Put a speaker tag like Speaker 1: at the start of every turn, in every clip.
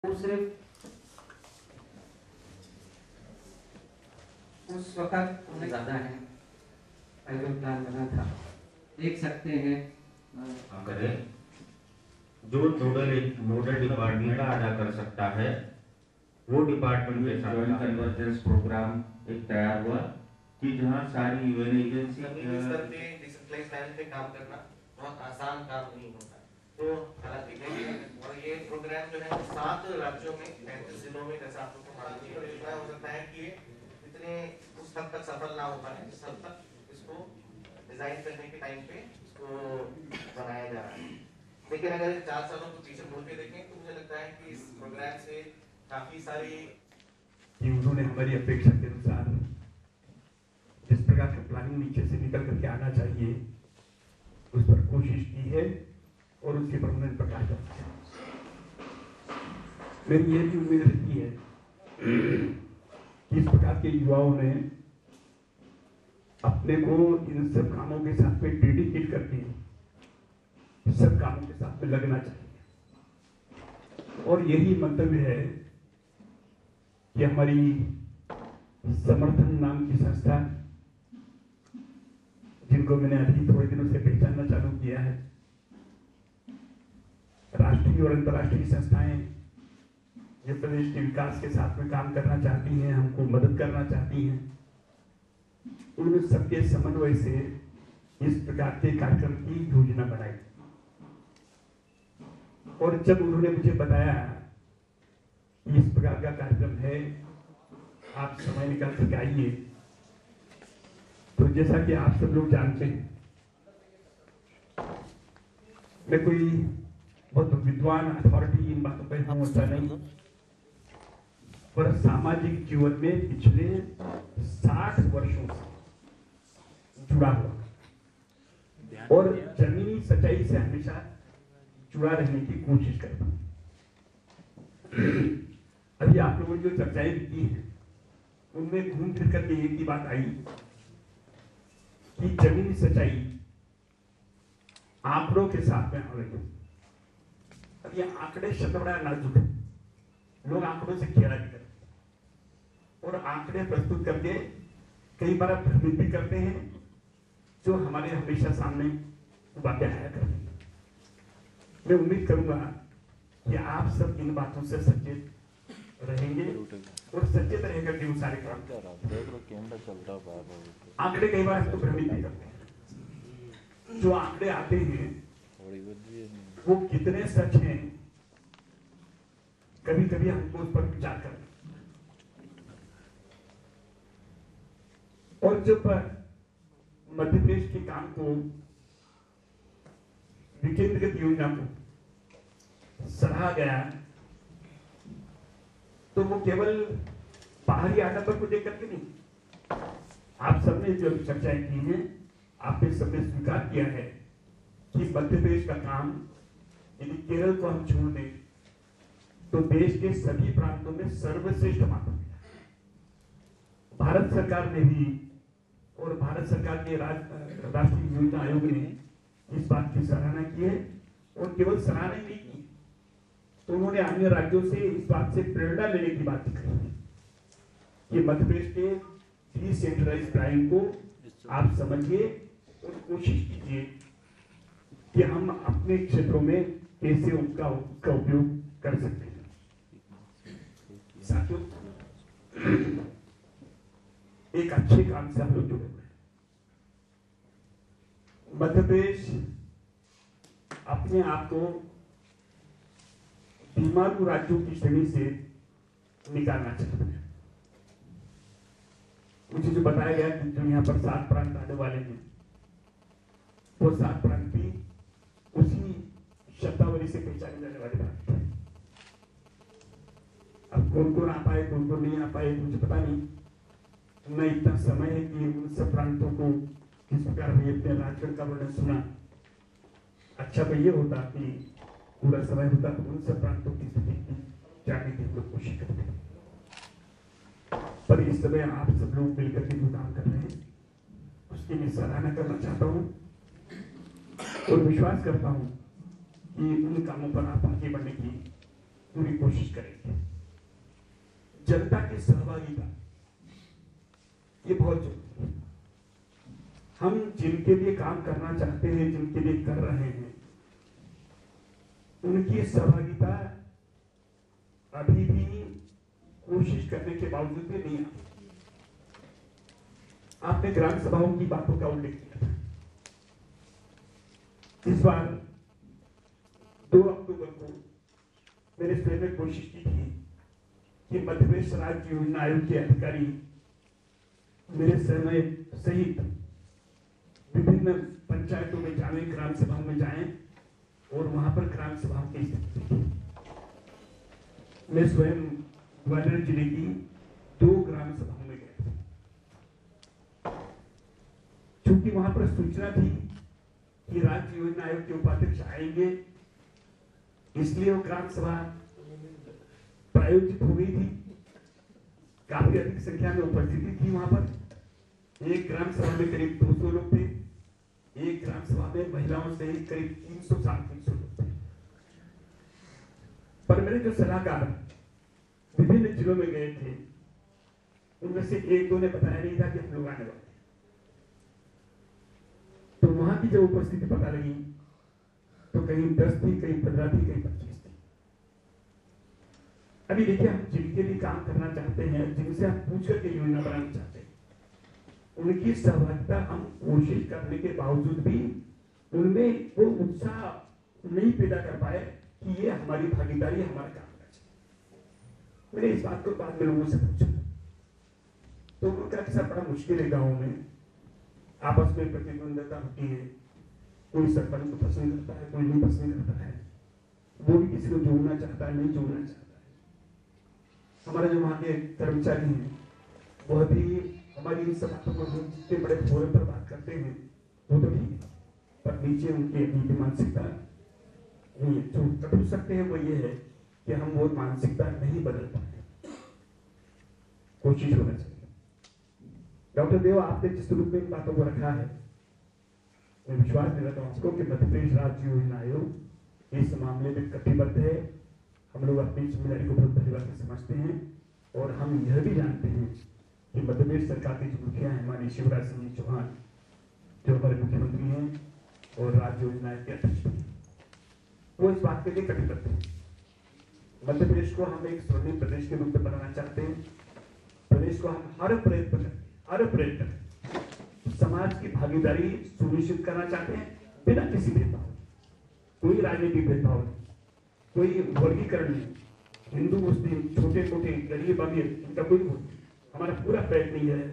Speaker 1: वो सिर्फ उस वक्त उन्हें ज़्यादा है जो प्लान बना था। देख सकते हैं
Speaker 2: करें जो नोडल डिपार्टमेंट अदा कर सकता है वो डिपार्टमेंट के साथ जॉइंट कन्वर्जेंस प्रोग्राम एक तैयार हुआ कि जहां सारी यूएन एजेंसी
Speaker 3: डिसेंट्रलाइज्ड लेवल पे काम करना बहुत आसान काम नहीं होता। तो हालांकि और ये प्रोग्राम जो है 7 राज्यों में 35 जिलों में जैसा आप लोगों को मालूम है, और इतना हो सकता है कि इतने उस हद तक सफल ना हो पाए जिस हद तक इसको डिजाइन करने के टाइम पे इसको बनाया जा रहा है। लेकिन अगर 4 सालों को पीछे मुड़ के देखें तो मुझे लगता है कि इस प्रोग्राम से काफी सारी
Speaker 4: उन्होंने हमारी अपेक्षा के अनुसार जिस प्रकार का प्लानिंग नीचे से निकल करके आना चाहिए उस पर कोशिश की है और उसके पर उन्होंने प्रकाश डाला है। मेरी यह भी उम्मीद रहती है कि इस प्रकार के युवाओं ने अपने को इन सब कामों के साथ में डेडिकेट करके इस सब कामों के साथ में लगना चाहिए। और यही मंतव्य है कि हमारी समर्थन नाम की संस्था, जिनको मैंने अभी थोड़े दिनों से पहचानना चालू किया है, राष्ट्रीय और अंतर्राष्ट्रीय संस्थाएं जो प्रदेश के विकास के साथ में काम करना चाहती हैं, हमको मदद करना चाहती हैं, उन सबके समन्वय से इस प्रकार के कार्यक्रम की योजना बनाई। और जब उन्होंने मुझे बताया कि इस प्रकार का कार्यक्रम है, आप समय निकाल कर आइए, तो जैसा कि आप सब लोग जानते हैं, मैं कोई बहुत विद्वान अथॉरिटी इन बातों पर हूं ऐसा नहीं, पर सामाजिक जीवन में पिछले 60 वर्षों से जुड़ा हुआ और जमीनी सच्चाई से हमेशा जुड़ा रहने की कोशिश करता हूं। अभी आप लोगों ने जो चर्चाएं की हैं उनमें घूम फिर करके एक ही बात आई कि जमीनी सच्चाई आंकड़ों के साथ में हो रही है। अब ये आंकड़े शब्द बड़ा नाजुक है, लोग आंकड़ों से खेला भी करते हैं और आंकड़े प्रस्तुत करके कई बार भ्रमित भी करते हैं, जो हमारे हमेशा सामने वाक़या आया करते हैं। मैं उम्मीद करूंगा कि आप सब इन बातों से सचेत रहेंगे और सचेत रहेगा कि वो सारे काम आंकड़े कई बार हमको भ्रमित भी करते हैं। जो आंकड़े आते हैं वो कितने सच हैं, कभी कभी हमको उस पर विचार करना। और जब मध्य प्रदेश के काम को, विकेंद्रीकृत योजना को सराहा गया, तो वो केवल बाहरी आडंबर को देख करके नहीं, आप सबने जो चर्चाएं की हैं, आपने सबने स्वीकार किया है कि मध्य प्रदेश का काम यदि केरल को हम छोड़ दें तो देश के सभी प्रांतों में सर्वश्रेष्ठ माना गया। भारत सरकार ने भी और भारत सरकार के राष्ट्रीय योजना आयोग ने इस बात की सराहना की है और केवल सराहना ही नहीं की, तो उन्होंने अन्य राज्यों से इस बात से प्रेरणा लेने की बात कही है कि मध्य प्रदेश के डिसेंट्रलाइज्ड प्राइम को आप समझिए और कोशिश कीजिए कि हम अपने क्षेत्रों में कैसे उनका उपयोग कर सकते हैं। साथियों, एक अच्छे काम से हम लोग जुड़े हुए हैं। मध्य प्रदेश अपने आप को बीमारू राज्यों की श्रेणी से निकालना चाहते हैं। मुझे जो बताया गया कि जो यहाँ पर 7 प्रांत आने वाले हैं, वो 7 प्रांत भी उसी शब्दावली से पहचाने जाने वाले प्रांत हैं। अब कौन कौन आ पाए, कौन कौन नहीं आ पाए, मुझे पता नहीं। न इतना समय है कि उन सब प्रांतों को किस प्रकार भी अपने राजगढ़ का वर्णन सुना। अच्छा तो ये होता कि पूरा समय होता तो उन सब प्रांतों की स्थिति की जानने की हम लोग कोशिश करते हैं। पर इस समय आप सब लोग मिलकर के जो काम कर रहे हैं उसकी मैं सराहना करना चाहता हूँ और विश्वास करता हूँ कि उन कामों पर आप आगे बढ़ने की पूरी कोशिश करेंगे। जनता की सहभागिता ये बहुत जरूरी है। हम जिनके लिए काम करना चाहते हैं, जिनके लिए कर रहे हैं, उनकी सहभागिता अभी भी कोशिश करने के बावजूद भी नहीं आती। आपने ग्राम सभाओं की बातों का उल्लेख किया था। इस बार 2 अक्टूबर को मैंने स्वयं में कोशिश की थी कि मध्य प्रदेश राज्य योजना आयोग के अधिकारी मेरे समय सहित विभिन्न पंचायतों में जाने, ग्राम सभाओं में जाएं और वहां पर ग्राम सभाओं की स्थिति। मैं स्वयं ग्वालियर जिले की 2 ग्राम सभाओं में गया था। चूंकि वहां पर सूचना थी कि राज्य योजना आयोग के उपाध्यक्ष आएंगे, इसलिए वो ग्राम सभा प्रायोजित हो गई थी। काफी अधिक संख्या में उपस्थिति थी वहां पर। एक ग्राम सभा में करीब 200 लोग थे, एक ग्राम सभा में महिलाओं से करीब 300-350 लोग थे। पर मेरे जो सलाहकार विभिन्न जिलों में गए थे, उनमें से 1-2 ने बताया नहीं था कि हम लोग आने वाले। तो वहां की जब उपस्थिति पता लगी तो कहीं 10 थी, कहीं 15 थी, कहीं 25 थी। अभी देखिए, हम जिनके लिए काम करना चाहते हैं, जिनसे हम पूछ करके योजना बनाना चाहते हैं, उनकी सहभागिता हम कोशिश करने के बावजूद भी उनमें वो उत्साह नहीं पैदा कर पाए कि ये हमारी भागीदारी, हमारा काम करना चाहिए। मैंने इस बात को बाद में लोगों से पूछा तो उनका कैसा बड़ा मुश्किल है। गाँव में आपस में प्रतिद्वंदता होती है, कोई सरपंच को पसंद करता है, कोई नहीं पसंद करता है, वो भी किसी को जोड़ना चाहता है, नहीं जोड़ना चाहता है। हमारे जो वहाँ के कर्मचारी हैं वह भी हमारी इन सब बातों को जितने बड़े फोरम पर बात करते हैं वो तो ठीक है, पर नीचे उनकी अपनी मानसिकता नहीं है। जो कर सकते हैं वो ये है कि हम वो मानसिकता नहीं बदल पाते, कोशिश होना चाहिए। डॉक्टर देव, आपने जिस रूप में इन बातों को रखा है, मैं विश्वास दिलाता हूँ आपको कि मध्य प्रदेश राज्य योजना आयोग इस मामले में कटिबद्ध है। हम लोग अपनी जिम्मेदारी को बहुत बड़ी बात से समझते हैं और हम यह भी जानते हैं कि मध्य प्रदेश सरकार के जो मुखिया हैं, हमारे शिवराज सिंह चौहान, जो हमारे मुख्यमंत्री हैं और राज्य योजना के अध्यक्ष, वो इस बात के लिए कटिबद्ध हैं। मध्य प्रदेश को हम एक स्वर्णिम प्रदेश के रूप में बनाना चाहते हैं। प्रदेश को हम हर प्रयत्न समाज की भागीदारी सुनिश्चित करना चाहते हैं, बिना किसी भेदभाव, कोई राजनीतिक भेदभाव नहीं, कोई वर्गीकरण नहीं, हिंदू मुस्लिम, छोटे छोटे, गरीब अमीर, इनका कोई नहीं। हमारा पूरा प्रयत्न यह है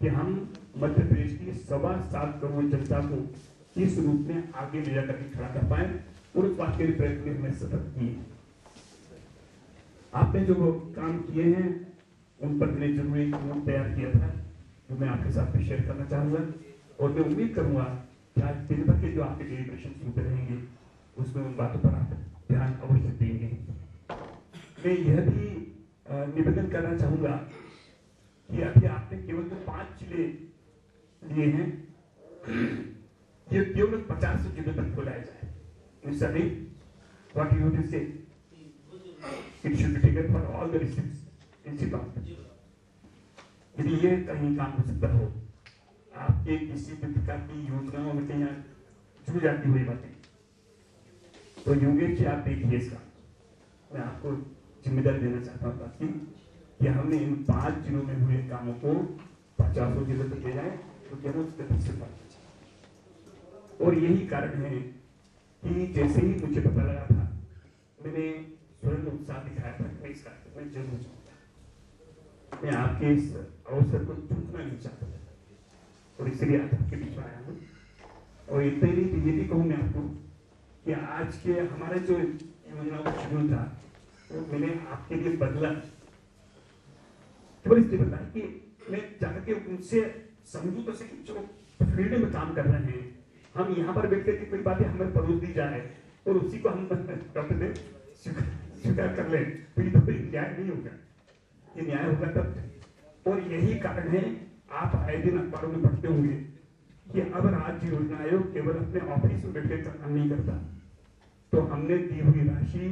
Speaker 4: कि हम मध्य प्रदेश की 7.25 करोड़ जनता को इस रूप में आगे ले जाकर के खड़ा कर पाए और उस बात के लिए प्रयत्न में सतत किए। आपने जो काम किए हैं उन पर मैंने जरूर एक नोट तैयार किया था जो मैं आपके साथ में शेयर करना चाहूंगा और मैं उम्मीद करूंगा कि आज दिन भर के जो आपके डेलीब्रेशन होते रहेंगे उसमें उन बातों पर आप ध्यान अवश्य देंगे। मैं यह भी निवेदन करना चाहूंगा कि अभी आपने केवल तो 5 जिले लिए हैं, ये केवल 50 जिलों तक खोलाया जाए। What you would say? It should be taken for all the districts in Zimbabwe. यदि ये कहीं काम हो सकता हो, आपके किसी भी प्रकार की योजनाओं में कहीं छू जाती हुई बातें, तो योगेश जी आप देखिए इसका, मैं आपको जिम्मेदारी देना चाहता हूँ ताकि कि हमने इन 5 जिलों में हुए कामों को 50 जिलों तक ले जाए तो क्या उसके और यही कारण है कि जैसे ही मुझे पता लगा था, मैंने स्वयं उत्साह दिखाया था कि मैं इस कार्यक्रम में जरूर जाऊंगा। मैं आपके इस अवसर को चूकना नहीं चाहता था और इसलिए आज आपके बीच में आया हूँ। और इतना ही नहीं, ये भी कहूँ मैं आपको कि आज के हमारे जो योजना का शेड्यूल था वो मैंने आपके लिए बदला, केवल इसलिए बदला कि मैं जाकर के उनसे समझू तो सही जो फील्ड में काम कर रहे हैं। हम यहाँ पर बैठ करके कोई बातें हमें परोस दी जाए और उसी को हम डॉक्टर देव स्वीकार कर ले, तो ये तो न्याय नहीं होगा। ये न्याय होगा तब। और यही कारण है, आप आए दिन अखबारों में पढ़ते होंगे कि अब राज्य योजना आयोग केवल अपने ऑफिस में बैठ कर काम नहीं करता, तो हमने दी हुई राशि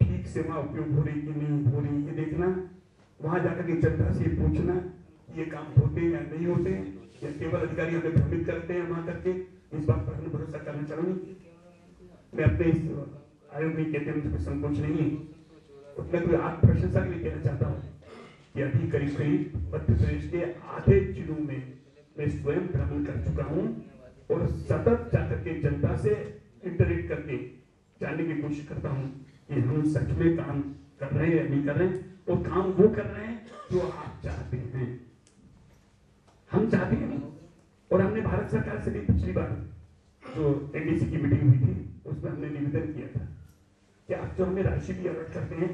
Speaker 4: ठीक ठीक से वहाँ उपयोग हो रही कि नहीं हो रही, ये देखना, वहाँ जाकर के जनता से पूछना ये काम होते या नहीं होते, या केवल अधिकारी हमें भ्रमित करते हैं वहाँ करके, इस बात पर हमें भरोसा करना चाहिए। मैं अपने इस आयोग में कहते हैं मुझे संकोच नहीं है, मैं कोई आत्म प्रशंसा के लिए कहना चाहता हूँ कि अभी करीब करीब मध्य प्रदेश के आधे जिलों में मैं स्वयं भ्रमण कर चुका हूँ और सतत जाकर के जनता से इंटरेक्ट करके जानने की कोशिश करता हूँ कि हम सच में काम कर रहे हैं या नहीं कर रहे हैं, और काम वो कर रहे हैं जो आप चाहते हैं, हम चाहते हैं। और हमने भारत सरकार से भी पिछली बार जो एनडीसी की मीटिंग हुई थी उसमें हमने निवेदन किया था कि आप जो हमें राशि भी अलर्ट करते हैं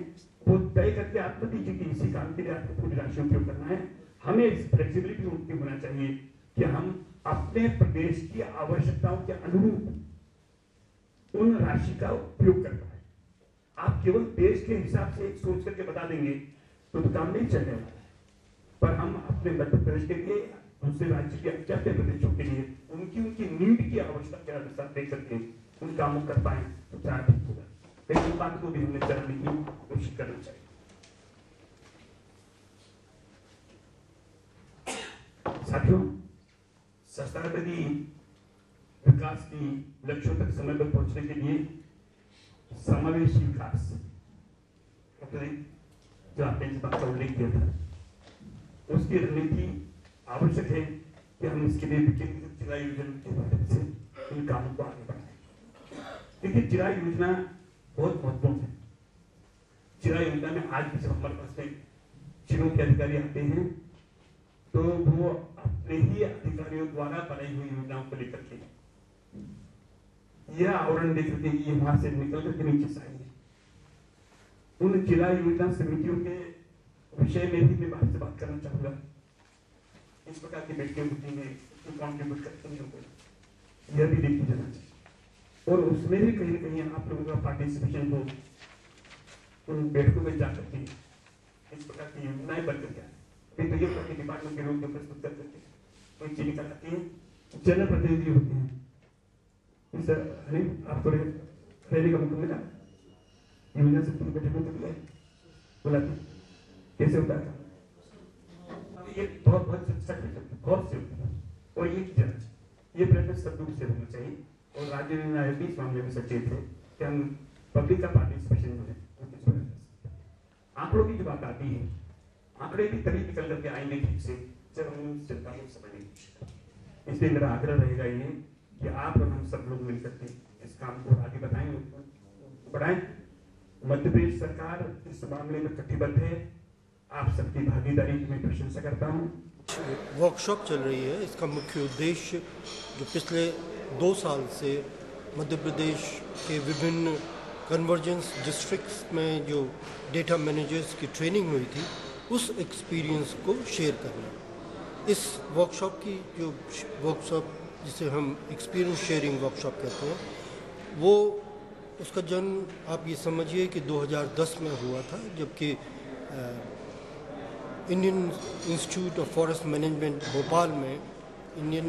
Speaker 4: वो तय करके आप तो दीजिए कि इसी काम के लिए आपको पूरी राशि उपयोग करना है। हमें इस फ्लेक्सिबिलिटी उनकी होना चाहिए कि हम अपने प्रदेश की आवश्यकताओं के अनुरूप उन राशि का उपयोग कर पाए। आप केवल देश के हिसाब से एक सोच करके बता देंगे तो काम नहीं चलने वाला, पर हम अपने मध्य प्रदेश के लिए, दूसरे राज्य के अन्य प्रदेशों के लिए उनकी नीड की आवश्यकता के अनुसार देख करके उन कामों कर पाए तो क्या ठीक होगा। लेकिन बात को भी हमने करने की कोशिश करना चाहिए। साथियों, सस्तावधि विकास की लक्ष्यों तक समय पर पहुंचने के लिए समावेशी विकास, जो आपने इस बात का उल्लेख किया था, उसकी रणनीति आवश्यक है कि हम इसके लिए विकेंद्रित जिला योजना के माध्यम से इन कामों को आगे बढ़ाएं। देखिए, जिला योजना बहुत महत्वपूर्ण है। जिला योजना में आज भी जब हमारे पास में जिलों के अधिकारी आते हैं तो वो अपने ही अधिकारियों द्वारा बनाई हुई योजनाओं को लेकर के यह आवरण देख रहे हैं, ये वहां से निकल करके नीचे से आई है। उन जिला योजना समितियों के विषय में भी मैं बात से बात करना चाहूंगा। इस प्रकार की बैठकें होती हैं, कॉन्ट्रीब्यूट करते हैं, यह भी देखी जाना चाहिए। और उसमें भी कहीं ना कहीं आप लोगों का पार्टिसिपेशन हो, उन बैठकों में जाकर के इस प्रकार की योजनाएं बनकर क्या फिर तो ये डिपार्टमेंट के लोग जो प्रस्तुत कर करके कोई चीज निकल आती है, जनप्रतिनिधि होते हैं। आपको रहने का मौका मिला, योजना से तुम बैठकों में मिला बुलाती कैसे होता है, ये बहुत बहुत से और ये जाना चाहिए, ये प्रयत्न सब रूप से होना चाहिए। और राज्य निर्णायक भी इस मामले में सचेत है कि हम पब्लिक का पार्टिसिपेशन जो है आंकड़ों की जो बात आती है, आंकड़े भी तभी निकल करके आएंगे ठीक से जब हम जनता को समझने की कोशिश करें। इसलिए मेरा आग्रह रहेगा ये कि आप और हम सब लोग मिलकर के इस काम को आगे बढ़ाएं। मध्य प्रदेश सरकार इस मामले में कटिबद्ध है, आप सबकी भागीदारी की मैं प्रशंसा करता हूँ।
Speaker 5: वर्कशॉप चल रही है, इसका मुख्य उद्देश्य जो पिछले 2 साल से मध्य प्रदेश के विभिन्न कन्वर्जेंस डिस्ट्रिक्ट्स में जो डेटा मैनेजर्स की ट्रेनिंग हुई थी उस एक्सपीरियंस को शेयर करना। इस वर्कशॉप की जो वर्कशॉप जिसे हम एक्सपीरियंस शेयरिंग वर्कशॉप कहते हैं, वो उसका जन्म आप ये समझिए कि 2010 में हुआ था, जबकि Indian Institute of Forest Management Bhopal में Indian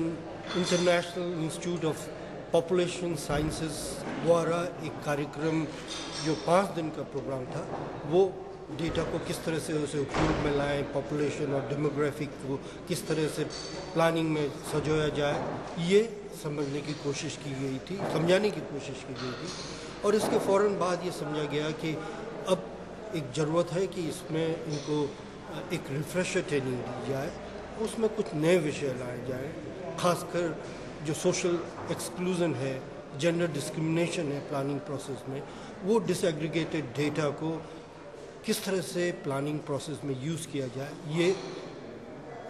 Speaker 5: International Institute of Population Sciences द्वारा एक कार्यक्रम जो 5 दिन का प्रोग्राम था, वो डेटा को किस तरह से उसे उपयोग में लाएं, पॉपुलेशन और डेमोग्राफिक को किस तरह से प्लानिंग में सजोया जाए, ये समझने की कोशिश की गई थी, समझाने की कोशिश की गई थी। और इसके फ़ौरन बाद ये समझा गया कि अब एक ज़रूरत है कि इसमें इनको एक रिफ्रेशर ट्रेनिंग दी जाए, उसमें कुछ नए विषय लाए जाएँ, खासकर जो सोशल एक्सक्लूजन है, जेंडर डिस्क्रिमिनेशन है प्लानिंग प्रोसेस में, वो डिसएग्रीगेटेड डेटा को किस तरह से प्लानिंग प्रोसेस में यूज़ किया जाए, ये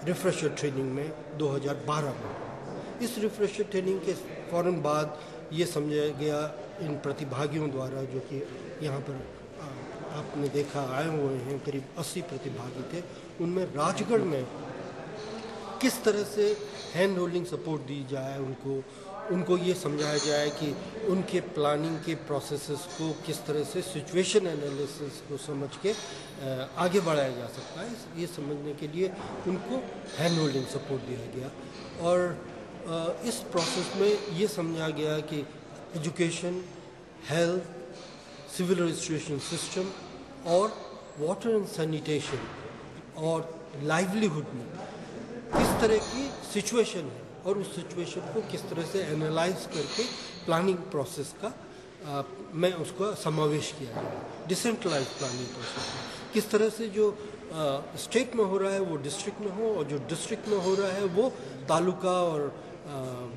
Speaker 5: रिफ्रेशर ट्रेनिंग में 2012 में। इस रिफ्रेशर ट्रेनिंग के फ़ौरन बाद ये समझा गया इन प्रतिभागियों द्वारा, जो कि यहाँ पर आपने देखा आए हुए हैं, करीब 80 प्रतिभागी थे, उनमें राजगढ़ में किस तरह से हैंड होल्डिंग सपोर्ट दी जाए, उनको ये समझाया जाए कि उनके प्लानिंग के प्रोसेसेस को किस तरह से सिचुएशन एनालिसिस को समझ के आगे बढ़ाया जा सकता है, ये समझने के लिए उनको हैंड होल्डिंग सपोर्ट दिया गया। और इस प्रोसेस में ये समझा गया कि education, health, civil registration system और वाटर एंड सैनिटेशन और लाइवलीहुड में किस तरह की सिचुएशन है और उस सिचुएशन को किस तरह से एनालाइज करके प्लानिंग प्रोसेस का में उसका समावेश किया जाए, डिसेंट्रलाइज प्लानिंग प्रोसेस में किस तरह से जो स्टेट में हो रहा है वो डिस्ट्रिक्ट में हो और जो डिस्ट्रिक्ट में हो रहा है वो तालुका और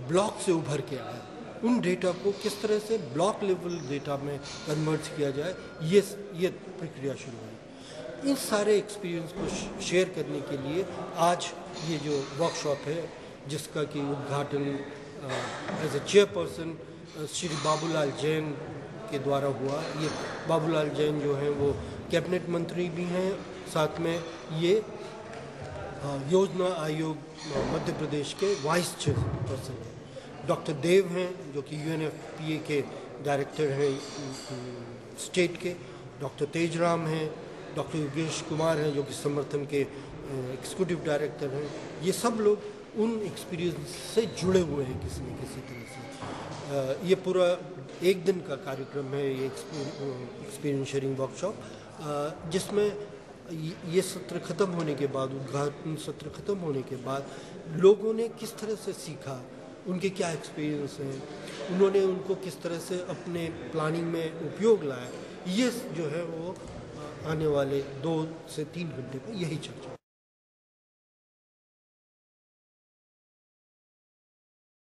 Speaker 5: ब्लॉक से उभर के आए, उन डेटा को किस तरह से ब्लॉक लेवल डेटा में कन्वर्ट किया जाए, ये प्रक्रिया शुरू हुई। इन सारे एक्सपीरियंस को शेयर करने के लिए आज ये जो वर्कशॉप है जिसका कि उद्घाटन as a chairperson Shri Babulal Jain के द्वारा हुआ। ये बाबूलाल जैन जो हैं वो कैबिनेट मंत्री भी हैं, साथ में ये योजना आयोग मध्य प्रदेश के वाइस चेयरपर्सन हैं। डॉक्टर देव हैं जो कि UNFPA के डायरेक्टर हैं स्टेट के, डॉक्टर तेजराम हैं, डॉक्टर योगेश कुमार हैं जो कि समर्थन के एग्जीक्यूटिव डायरेक्टर हैं। ये सब लोग उन एक्सपीरियंस से जुड़े हुए हैं किसी न किसी तरह से। ये पूरा एक दिन का कार्यक्रम है, ये एक्सपीरियंस शेयरिंग वर्कशॉप, जिसमें ये सत्र ख़त्म होने के बाद, उद्घाटन सत्र ख़त्म होने के बाद लोगों ने किस तरह से सीखा, उनके क्या एक्सपीरियंस हैं, उन्होंने उनको किस तरह से अपने प्लानिंग में उपयोग लाया, ये जो है वो आने वाले 2 से 3 घंटे में यही चर्चा।